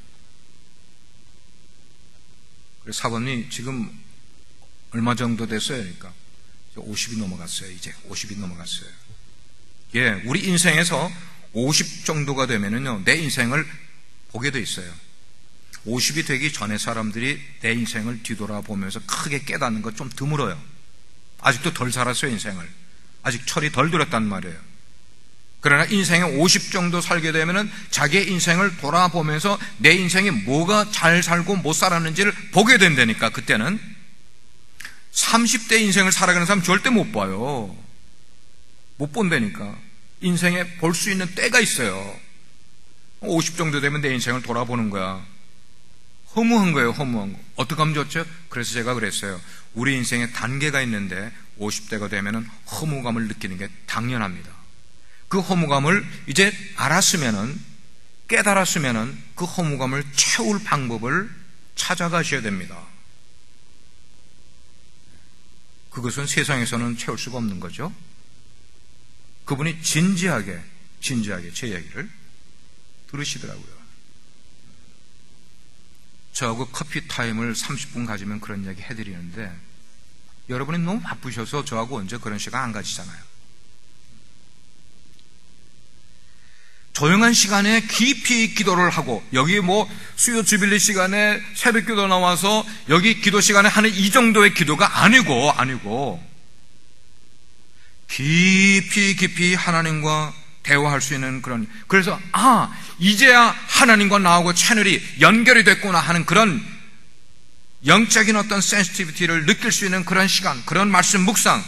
그래서 사범이 지금 얼마 정도 됐어요? 그러니까 50이 넘어갔어요. 이제 50이 넘어갔어요. 예, 우리 인생에서 50 정도가 되면은요, 내 인생을 보게 돼 있어요. 50이 되기 전에 사람들이 내 인생을 뒤돌아보면서 크게 깨닫는 것 좀 드물어요. 아직도 덜 살았어요, 인생을. 아직 철이 덜 들었단 말이에요. 그러나 인생에 50 정도 살게 되면은 자기의 인생을 돌아보면서 내 인생이 뭐가 잘 살고 못 살았는지를 보게 된다니까, 그때는. 30대 인생을 살아가는 사람 절대 못 봐요. 못 본다니까. 인생에 볼 수 있는 때가 있어요. 50 정도 되면 내 인생을 돌아보는 거야. 허무한 거예요, 허무한 거. 어떻게 하면 좋죠? 그래서 제가 그랬어요. 우리 인생에 단계가 있는데 50대가 되면은 허무감을 느끼는 게 당연합니다. 그 허무감을 이제 알았으면은, 깨달았으면은 그 허무감을 채울 방법을 찾아가셔야 됩니다. 그것은 세상에서는 채울 수가 없는 거죠. 그분이 진지하게 제 얘기를 들으시더라고요. 저하고 커피 타임을 30분 가지면 그런 이야기 해드리는데 여러분이 너무 바쁘셔서 저하고 언제 그런 시간 안 가지잖아요. 조용한 시간에 깊이 기도를 하고 여기 뭐 수요 주빌리 시간에 새벽 기도 나와서 여기 기도 시간에 하는 이 정도의 기도가 아니고 깊이 하나님과 대화할 수 있는 그런, 그래서 이제야 하나님과 나하고 채널이 연결이 됐구나 하는 그런 영적인 어떤 센시티비티를 느낄 수 있는 그런 시간, 그런 말씀 묵상,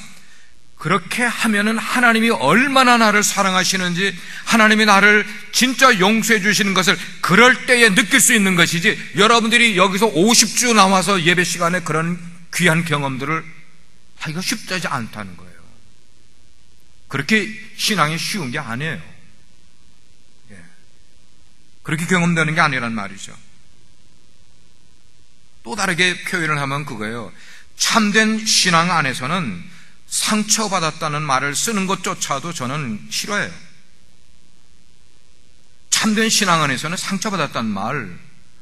그렇게 하면은 하나님이 얼마나 나를 사랑하시는지, 하나님이 나를 진짜 용서해 주시는 것을 그럴 때에 느낄 수 있는 것이지, 여러분들이 여기서 50주 나와서 예배 시간에 그런 귀한 경험들을 하기가 쉽지 않다는 거예요. 그렇게 신앙이 쉬운 게 아니에요. 그렇게 경험되는 게 아니란 말이죠. 또 다르게 표현을 하면 그거예요. 참된 신앙 안에서는 상처받았다는 말을 쓰는 것조차도 저는 싫어해요. 참된 신앙 안에서는 상처받았다는 말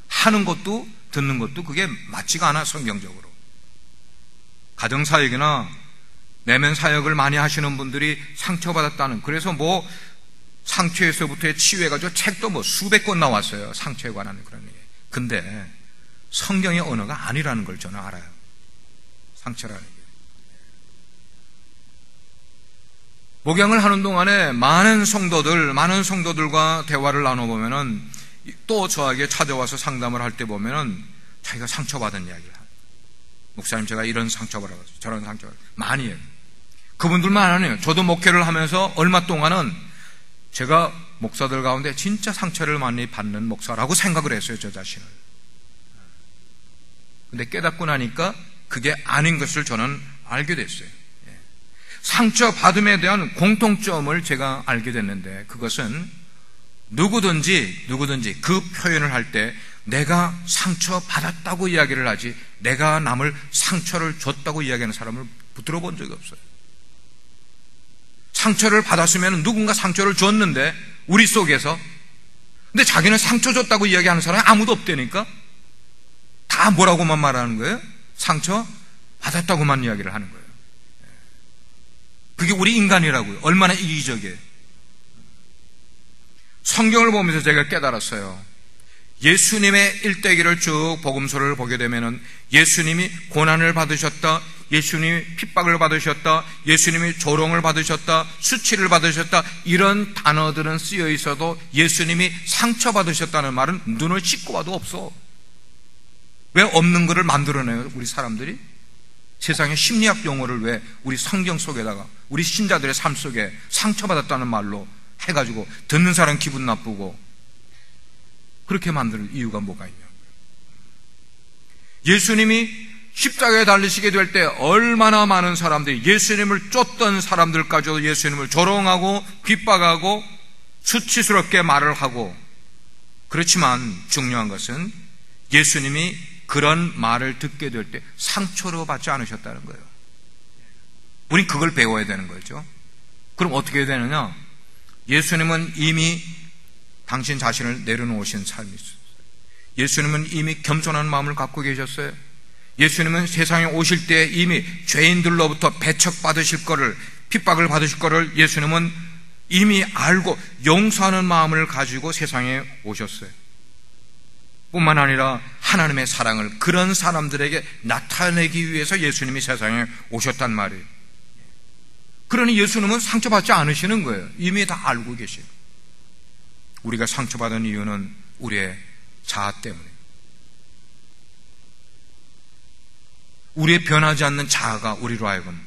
하는 것도 듣는 것도 그게 맞지가 않아, 성경적으로. 가정사역이나 내면 사역을 많이 하시는 분들이 상처받았다는, 그래서 뭐 상처에서부터의 치유해가지고 책도 뭐 수백 권 나왔어요. 상처에 관한 그런 얘기. 근데 성경의 언어가 아니라는 걸 저는 알아요. 상처라는 게. 목양을 하는 동안에 많은 성도들과 대화를 나눠보면은 또 저에게 찾아와서 상담을 할 때 보면은 자기가 상처받은 이야기를 해요. 목사님, 제가 이런 상처받았어요. 저런 상처받았어요. 많이 해요. 그분들만 아니에요. 저도 목회를 하면서 얼마 동안은 제가 목사들 가운데 진짜 상처를 많이 받는 목사라고 생각을 했어요, 저 자신을. 근데 깨닫고 나니까 그게 아닌 것을 저는 알게 됐어요. 상처받음에 대한 공통점을 제가 알게 됐는데, 그것은 누구든지 그 표현을 할 때 내가 상처받았다고 이야기를 하지 내가 남을 상처를 줬다고 이야기하는 사람을 들어본 적이 없어요. 상처를 받았으면 누군가 상처를 줬는데 우리 속에서, 근데 자기는 상처 줬다고 이야기하는 사람이 아무도 없다니까. 다 뭐라고만 말하는 거예요? 상처 받았다고만 이야기를 하는 거예요. 그게 우리 인간이라고요. 얼마나 이기적이에요. 성경을 보면서 제가 깨달았어요. 예수님의 일대기를 쭉 복음서를 보게 되면은 예수님이 고난을 받으셨다, 예수님이 핍박을 받으셨다, 예수님이 조롱을 받으셨다, 수치를 받으셨다, 이런 단어들은 쓰여 있어도 예수님이 상처받으셨다는 말은 눈을 씻고 봐도 없어. 왜 없는 것을 만들어내요, 우리 사람들이? 세상의 심리학 용어를 왜 우리 성경 속에다가 우리 신자들의 삶 속에 상처받았다는 말로 해가지고 듣는 사람 기분 나쁘고 그렇게 만들 이유가 뭐가 있냐고요. 예수님이 십자가에 달리시게 될 때 얼마나 많은 사람들이 예수님을 쫓던 사람들까지도 예수님을 조롱하고 핍박하고 수치스럽게 말을 하고, 그렇지만 중요한 것은 예수님이 그런 말을 듣게 될 때 상처로 받지 않으셨다는 거예요. 우린 그걸 배워야 되는 거죠. 그럼 어떻게 해야 되느냐? 예수님은 이미 당신 자신을 내려놓으신 삶이 있었어요. 예수님은 이미 겸손한 마음을 갖고 계셨어요. 예수님은 세상에 오실 때 이미 죄인들로부터 배척받으실 거를, 핍박을 받으실 거를 예수님은 이미 알고 용서하는 마음을 가지고 세상에 오셨어요. 뿐만 아니라 하나님의 사랑을 그런 사람들에게 나타내기 위해서 예수님이 세상에 오셨단 말이에요. 그러니 예수님은 상처받지 않으시는 거예요. 이미 다 알고 계시고. 우리가 상처받은 이유는 우리의 자아 때문에, 우리의 변하지 않는 자아가 우리로 하여금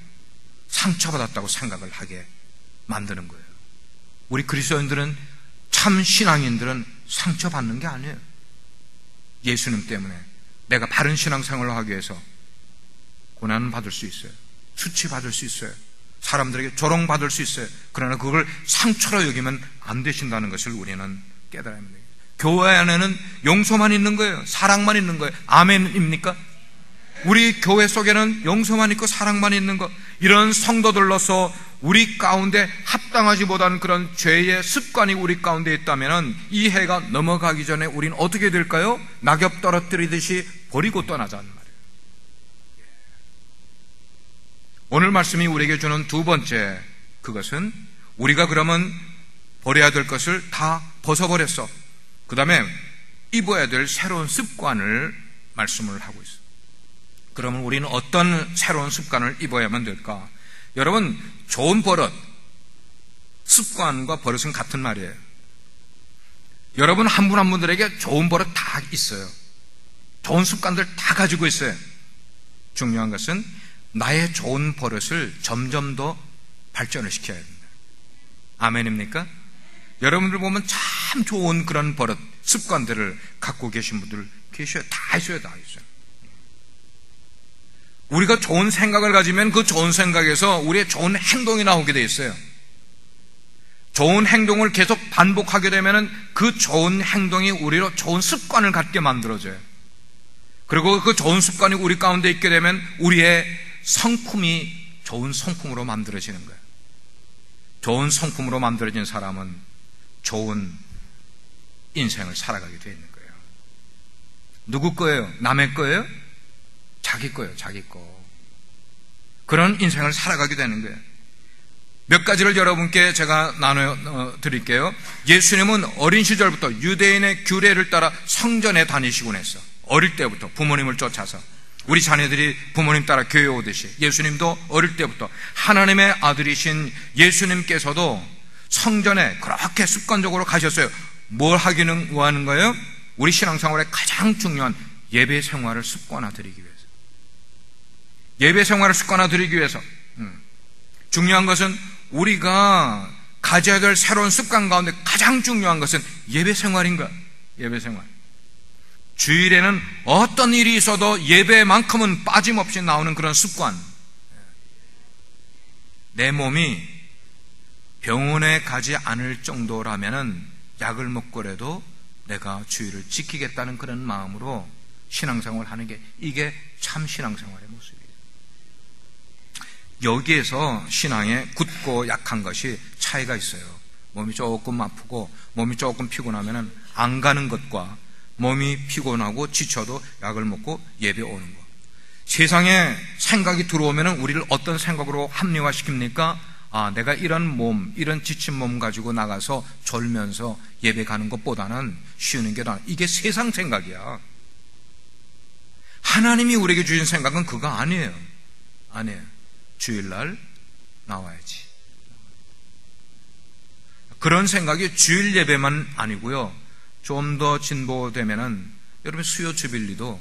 상처받았다고 생각을 하게 만드는 거예요. 우리 그리스도인들은, 참 신앙인들은 상처받는 게 아니에요. 예수님 때문에 내가 바른 신앙생활을 하기 위해서 고난을 받을 수 있어요. 수치받을 수 있어요. 사람들에게 조롱받을 수 있어요. 그러나 그걸 상처로 여기면 안 되신다는 것을 우리는 깨달아야 합니다. 교회 안에는 용서만 있는 거예요. 사랑만 있는 거예요. 아멘입니까? 우리 교회 속에는 용서만 있고 사랑만 있는 것, 이런 성도들로서 우리 가운데 합당하지 못한 그런 죄의 습관이 우리 가운데 있다면 이 해가 넘어가기 전에 우리는 어떻게 될까요? 낙엽 떨어뜨리듯이 버리고 떠나자는 말이에요. 오늘 말씀이 우리에게 주는 두 번째, 그것은 우리가 그러면 버려야 될 것을 다 벗어버렸어. 그 다음에 입어야 될 새로운 습관을 말씀을 하고 있어요. 그러면 우리는 어떤 새로운 습관을 입어야만 될까? 여러분, 좋은 버릇, 습관과 버릇은 같은 말이에요. 여러분 한 분 한 분들에게 좋은 버릇 다 있어요. 좋은 습관들 다 가지고 있어요. 중요한 것은 나의 좋은 버릇을 점점 더 발전을 시켜야 됩니다. 아멘입니까? 여러분들 보면 참 좋은 그런 버릇, 습관들을 갖고 계신 분들 계셔요. 다 있어요. 다 있어요. 우리가 좋은 생각을 가지면 그 좋은 생각에서 우리의 좋은 행동이 나오게 돼 있어요. 좋은 행동을 계속 반복하게 되면 그 좋은 행동이 우리로 좋은 습관을 갖게 만들어져요. 그리고 그 좋은 습관이 우리 가운데 있게 되면 우리의 성품이 좋은 성품으로 만들어지는 거예요. 좋은 성품으로 만들어진 사람은 좋은 인생을 살아가게 되어 있는 거예요. 누구 거예요? 남의 거예요? 자기 거예요. 자기 거. 그런 인생을 살아가게 되는 거예요. 몇 가지를 여러분께 제가 나눠 드릴게요. 예수님은 어린 시절부터 유대인의 규례를 따라 성전에 다니시곤 했어. 어릴 때부터 부모님을 쫓아서. 우리 자녀들이 부모님 따라 교회 오듯이 예수님도 어릴 때부터 하나님의 아들이신 예수님께서도 성전에 그렇게 습관적으로 가셨어요. 뭘 하기는 뭐 하는 거예요? 우리 신앙생활의 가장 중요한 예배 생활을 습관화드리기 위해서. 예배 생활을 습관화드리기 위해서. 중요한 것은 우리가 가져야 될 새로운 습관 가운데 가장 중요한 것은 예배 생활인가? 예배 생활. 주일에는 어떤 일이 있어도 예배만큼은 빠짐없이 나오는 그런 습관. 내 몸이 병원에 가지 않을 정도라면은 약을 먹고라도 내가 주의를 지키겠다는 그런 마음으로 신앙생활을 하는 게, 이게 참 신앙생활의 모습이에요. 여기에서 신앙의 굳고 약한 것이 차이가 있어요. 몸이 조금 아프고 몸이 조금 피곤하면 안 가는 것과, 몸이 피곤하고 지쳐도 약을 먹고 예배 오는 것. 세상에 생각이 들어오면 우리를 어떤 생각으로 합리화시킵니까? 아, 내가 이런 몸, 이런 지친 몸 가지고 나가서 졸면서 예배 가는 것보다는 쉬는 게 나아. 이게 세상 생각이야. 하나님이 우리에게 주신 생각은 그거 아니에요. 아니에요. 주일날 나와야지. 그런 생각이 주일 예배만 아니고요. 좀 더 진보되면은 여러분 수요 주빌리도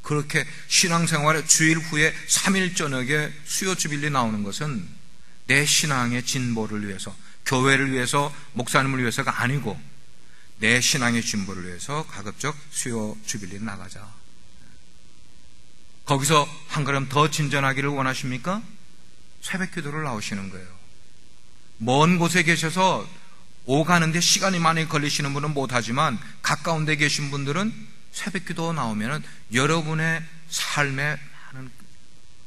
그렇게 신앙생활의 주일 후에 3일 저녁에 수요 주빌리 나오는 것은 내 신앙의 진보를 위해서, 교회를 위해서, 목사님을 위해서가 아니고 내 신앙의 진보를 위해서 가급적 수요 주빌리 나가자. 거기서 한 걸음 더 진전하기를 원하십니까? 새벽 기도를 나오시는 거예요. 먼 곳에 계셔서 오가는데 시간이 많이 걸리시는 분은 못하지만 가까운 데 계신 분들은 새벽 기도 나오면 여러분의 삶에 많은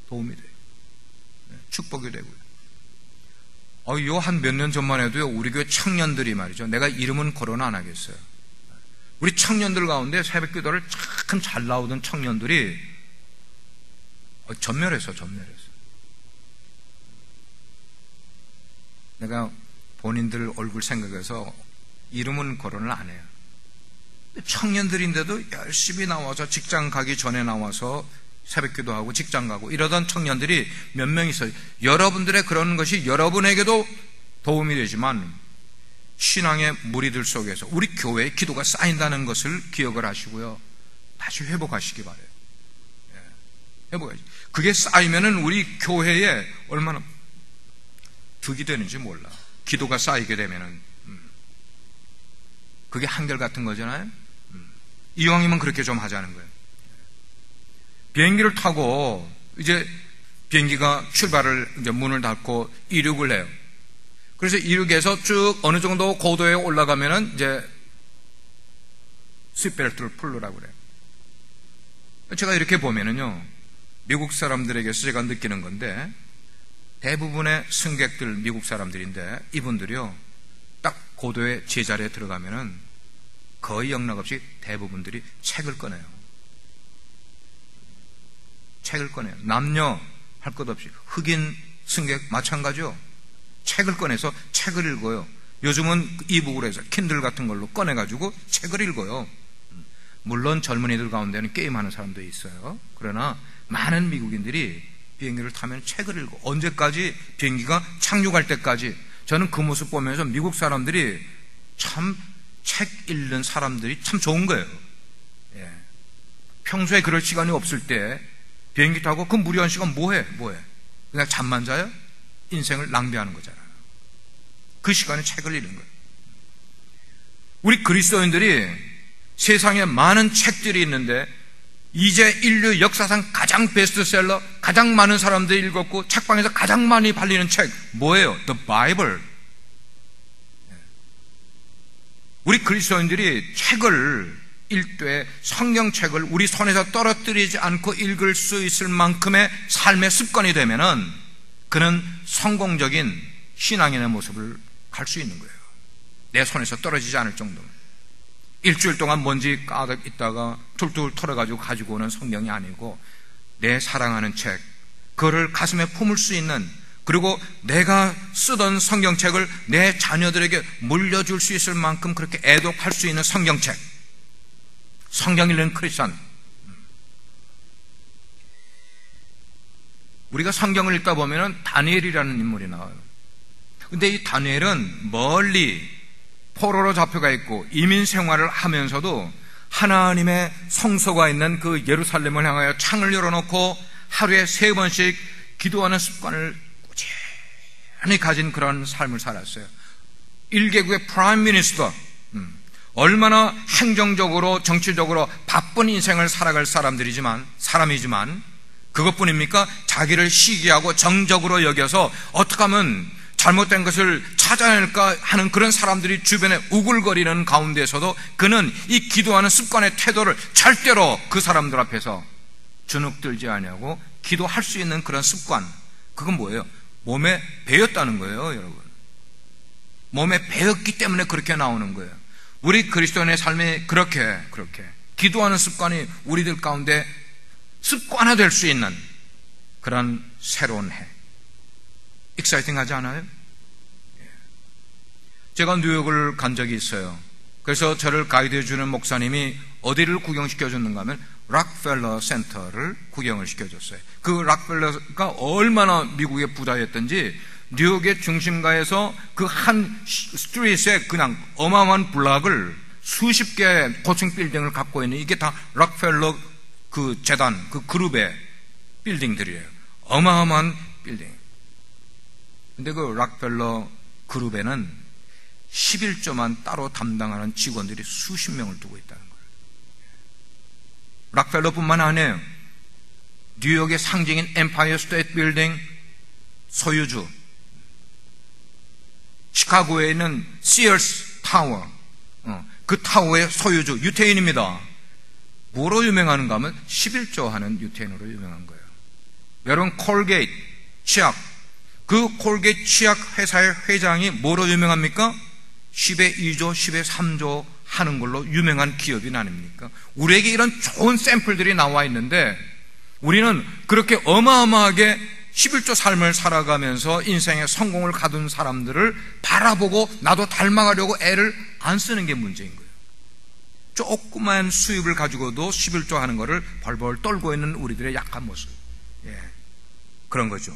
도움이 돼요. 축복이 되고요. 요 한 몇 년 전만 해도요, 우리 교회 청년들이 말이죠. 내가 이름은 거론 안 하겠어요. 우리 청년들 가운데 새벽 기도를 참 잘 나오던 청년들이 전멸했어. 내가 본인들 얼굴 생각해서 이름은 거론을 안 해요. 청년들인데도 열심히 나와서, 직장 가기 전에 나와서 새벽 기도하고 직장 가고 이러던 청년들이 몇 명 있어요. 여러분들의 그런 것이 여러분에게도 도움이 되지만 신앙의 무리들 속에서 우리 교회에 기도가 쌓인다는 것을 기억을 하시고요, 다시 회복하시기 바래요. 회복하지. 그게 쌓이면은 우리 교회에 얼마나 득이 되는지 몰라. 기도가 쌓이게 되면은 그게 한결같은 거잖아요. 이왕이면 그렇게 좀 하자는 거예요. 비행기를 타고 이제 비행기가 출발을, 이제 문을 닫고 이륙을 해요. 그래서 이륙해서 쭉 어느 정도 고도에 올라가면은 이제 시트벨트를 풀으라고 그래요. 제가 이렇게 보면은요, 미국 사람들에게서 제가 느끼는 건데, 대부분의 승객들 미국 사람들인데 이분들이요, 딱 고도의 제자리에 들어가면은 거의 영락없이 대부분들이 책을 꺼내요. 책을 꺼내요. 남녀 할 것 없이. 흑인 승객 마찬가지요. 책을 꺼내서 책을 읽어요. 요즘은 이북으로 해서 킨들 같은 걸로 꺼내가지고 책을 읽어요. 물론 젊은이들 가운데는 게임하는 사람도 있어요. 그러나 많은 미국인들이 비행기를 타면 책을 읽고, 언제까지? 비행기가 착륙할 때까지. 저는 그 모습 보면서 미국 사람들이 참 책 읽는 사람들이 참 좋은 거예요. 예. 평소에 그럴 시간이 없을 때 비행기 타고 그 무료한 시간 뭐해? 그냥 잠만 자요? 인생을 낭비하는 거잖아요. 그 시간에 책을 읽는 거예요. 우리 그리스도인들이 세상에 많은 책들이 있는데, 이제 인류 역사상 가장 베스트셀러, 가장 많은 사람들이 읽었고 책방에서 가장 많이 팔리는 책 뭐예요? The Bible. 우리 그리스도인들이 책을 읽되 성경책을 우리 손에서 떨어뜨리지 않고 읽을 수 있을 만큼의 삶의 습관이 되면은 그는 성공적인 신앙인의 모습을 갈 수 있는 거예요. 내 손에서 떨어지지 않을 정도면. 일주일 동안 먼지 가득 있다가 툴툴 털어가지고 가지고 오는 성경이 아니고, 내 사랑하는 책, 그거를 가슴에 품을 수 있는, 그리고 내가 쓰던 성경책을 내 자녀들에게 물려줄 수 있을 만큼 그렇게 애독할 수 있는 성경책, 성경 읽는 크리스찬. 우리가 성경을 읽다 보면 다니엘이라는 인물이 나와요. 근데 이 다니엘은 멀리 포로로 잡혀가 있고 이민 생활을 하면서도 하나님의 성소가 있는 그 예루살렘을 향하여 창을 열어놓고 하루에 3번씩 기도하는 습관을 꾸준히 가진 그런 삶을 살았어요. 1개국의 프라임 미니스터, 얼마나 행정적으로 정치적으로 바쁜 인생을 살아갈 사람이지만 그것뿐입니까? 자기를 시기하고 정적으로 여겨서 어떻게 하면 잘못된 것을 찾아낼까 하는 그런 사람들이 주변에 우글거리는 가운데서도 그는 이 기도하는 습관의 태도를 절대로 그 사람들 앞에서 주눅들지 않냐고 기도할 수 있는 그런 습관, 그건 뭐예요? 몸에 배였다는 거예요, 여러분. 몸에 배였기 때문에 그렇게 나오는 거예요. 우리 그리스도인의 삶이 그렇게 기도하는 습관이 우리들 가운데 습관화될 수 있는 그런 새로운 해. 익사이팅하지 않아요? 제가 뉴욕을 간 적이 있어요. 그래서 저를 가이드해 주는 목사님이 어디를 구경시켜 줬는가 하면 락펠러 센터를 구경을 시켜줬어요. 그 락펠러가 얼마나 미국의 부자였던지 뉴욕의 중심가에서 그 한 스트리트에 그냥 어마어마한 블락을 수십 개 고층 빌딩을 갖고 있는, 이게 다 락펠러 그 재단, 그 그룹의 빌딩들이에요. 어마어마한 빌딩. 근데 그 락펠러 그룹에는 11조만 따로 담당하는 직원들이 수십 명을 두고 있다는 거예요. 락펠러뿐만 아니에요. 뉴욕의 상징인 엠파이어 스테이트 빌딩 소유주, 시카고에 있는 시어스 타워, 그 타워의 소유주 유태인입니다. 뭐로 유명한가 하면 11조 하는 유태인으로 유명한 거예요. 여러분, 콜게이트 치약, 그 콜게이트 치약 회사의 회장이 뭐로 유명합니까? 10의 2조, 10의 3조 하는 걸로 유명한 기업인 아닙니까? 우리에게 이런 좋은 샘플들이 나와 있는데 우리는 그렇게 어마어마하게 11조 삶을 살아가면서 인생의 성공을 가둔 사람들을 바라보고 나도 닮아가려고 애를 안 쓰는 게 문제인 거예요. 조그만 수입을 가지고도 11조 하는 거를 벌벌 떨고 있는 우리들의 약한 모습. 그런 거죠.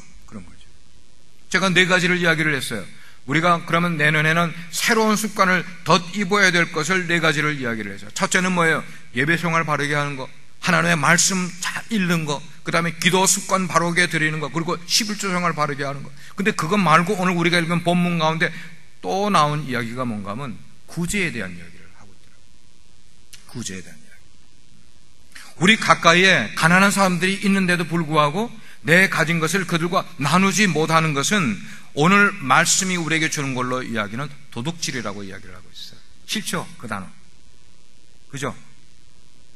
제가 4가지를 이야기를 했어요. 우리가 그러면 내년에는 새로운 습관을 덧입어야 될 것을 4가지를 이야기를 했어요. 첫째는 뭐예요? 예배 생활 바르게 하는 거, 하나님의 말씀 잘 읽는 거, 그 다음에 기도 습관 바르게 드리는 거, 그리고 11조 생활 바르게 하는 거. 근데 그것 말고 오늘 우리가 읽은 본문 가운데 또 나온 이야기가 뭔가 하면 구제에 대한 이야기를 하고 있더라고요. 구제에 대한 이야기. 우리 가까이에 가난한 사람들이 있는데도 불구하고 내 가진 것을 그들과 나누지 못하는 것은 오늘 말씀이 우리에게 주는 걸로 이야기는 도둑질이라고 이야기를 하고 있어요. 싫죠? 그 단어. 그죠?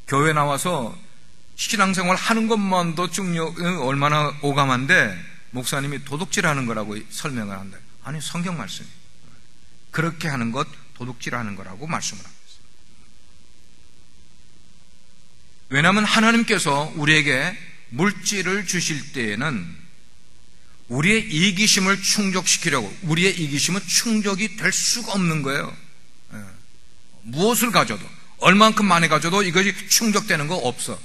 교회 나와서 신앙생활 하는 것만도 얼마나 오감한데 목사님이 도둑질하는 거라고 설명을 한다. 아니, 성경 말씀이 그렇게 하는 것 도둑질하는 거라고 말씀을 하고 있어요. 왜냐하면 하나님께서 우리에게 물질을 주실 때에는 우리의 이기심을 충족시키려고, 우리의 이기심은 충족이 될 수가 없는 거예요. 무엇을 가져도, 얼만큼 많이 가져도 이것이 충족되는 거 없어.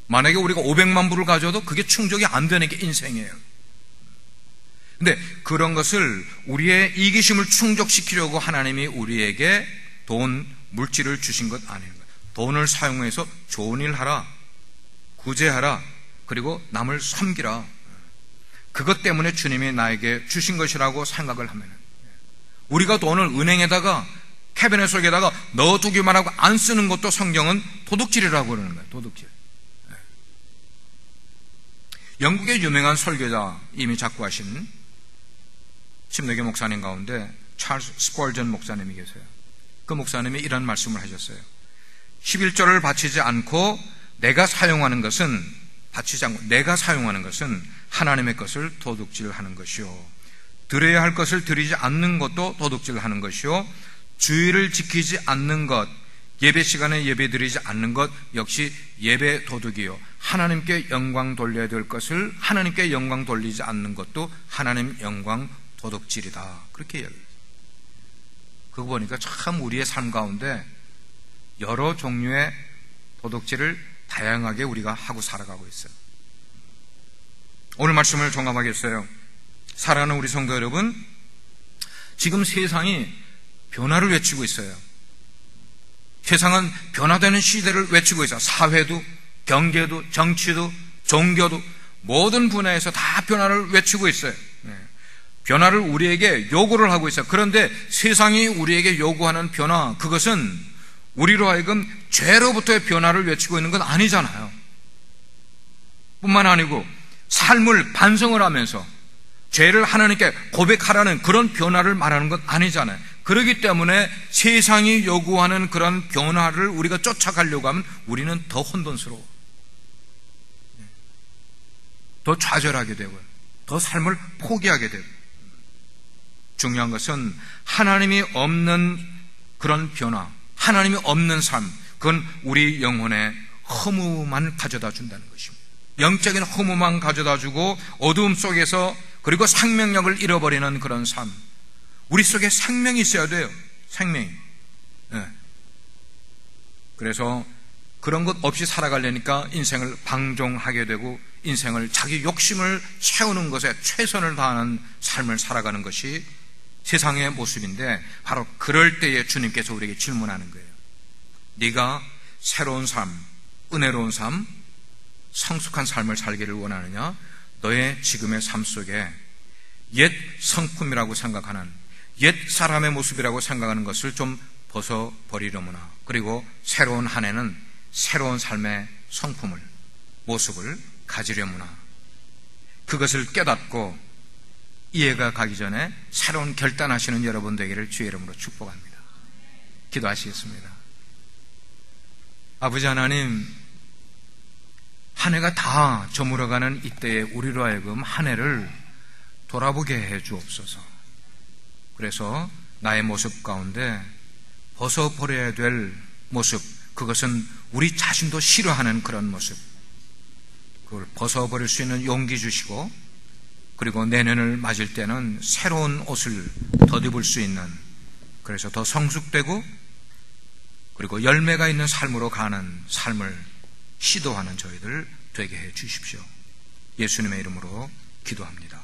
만약에 우리가 500만 불을 가져도 그게 충족이 안 되는 게 인생이에요. 근데 그런 것을 우리의 이기심을 충족시키려고 하나님이 우리에게 돈, 물질을 주신 것 아닌 거예요. 돈을 사용해서 좋은 일 하라, 구제하라, 그리고 남을 섬기라. 그것 때문에 주님이 나에게 주신 것이라고 생각을 하면, 우리가 돈을 은행에다가 캐비넷 속에다가 넣어두기만 하고 안 쓰는 것도 성경은 도둑질이라고 그러는 거예요. 도둑질. 영국의 유명한 설교자, 이미 작고하신 침례교 목사님 가운데 찰스 스펄전 목사님이 계세요. 그 목사님이 이런 말씀을 하셨어요. 11조를 바치지 않고 내가 사용하는 것은 하나님의 것을 도둑질하는 것이요, 드려야 할 것을 드리지 않는 것도 도둑질하는 것이요, 주의를 지키지 않는 것, 예배 시간에 예배 드리지 않는 것 역시 예배 도둑이요, 하나님께 영광 돌려야 될 것을 하나님께 영광 돌리지 않는 것도 하나님 영광 도둑질이다. 그렇게 이야기해요. 그거 보니까 참 우리의 삶 가운데 여러 종류의 도둑질을 다양하게 우리가 하고 살아가고 있어요. 오늘 말씀을 종합하겠어요. 사랑하는 우리 성도 여러분, 지금 세상이 변화를 외치고 있어요. 세상은 변화되는 시대를 외치고 있어요. 사회도, 경제도, 정치도, 종교도 모든 분야에서 다 변화를 외치고 있어요. 변화를 우리에게 요구를 하고 있어요. 그런데 세상이 우리에게 요구하는 변화, 그것은 우리로 하여금 죄로부터의 변화를 외치고 있는 건 아니잖아요. 뿐만 아니고 삶을 반성을 하면서 죄를 하나님께 고백하라는 그런 변화를 말하는 것 아니잖아요. 그렇기 때문에 세상이 요구하는 그런 변화를 우리가 쫓아가려고 하면 우리는 더 혼돈스러워, 더 좌절하게 되고 더 삶을 포기하게 되고, 중요한 것은 하나님이 없는 그런 변화, 하나님이 없는 삶, 그건 우리 영혼에 허무만 가져다 준다는 것입니다. 영적인 허무만 가져다 주고 어두움 속에서, 그리고 생명력을 잃어버리는 그런 삶. 우리 속에 생명이 있어야 돼요. 생명이. 그래서 그런 것 없이 살아가려니까 인생을 방종하게 되고 인생을 자기 욕심을 채우는 것에 최선을 다하는 삶을 살아가는 것이 세상의 모습인데, 바로 그럴 때에 주님께서 우리에게 질문하는 거예요. 네가 새로운 삶, 은혜로운 삶, 성숙한 삶을 살기를 원하느냐? 너의 지금의 삶 속에 옛 성품이라고 생각하는, 옛 사람의 모습이라고 생각하는 것을 좀 벗어버리려무나, 그리고 새로운 한 해는 새로운 삶의 성품을, 모습을 가지려무나, 그것을 깨닫고 이해가 가기 전에 새로운 결단하시는 여러분 되기를 주의 이름으로 축복합니다. 기도하시겠습니다. 아버지 하나님, 한 해가 다 저물어가는 이때에 우리로 하여금 한 해를 돌아보게 해 주옵소서. 그래서 나의 모습 가운데 벗어버려야 될 모습, 그것은 우리 자신도 싫어하는 그런 모습, 그걸 벗어버릴 수 있는 용기 주시고, 그리고 내년을 맞을 때는 새로운 옷을 덧입을 수 있는, 그래서 더 성숙되고 그리고 열매가 있는 삶으로 가는 삶을 시도하는 저희들 되게 해 주십시오. 예수님의 이름으로 기도합니다.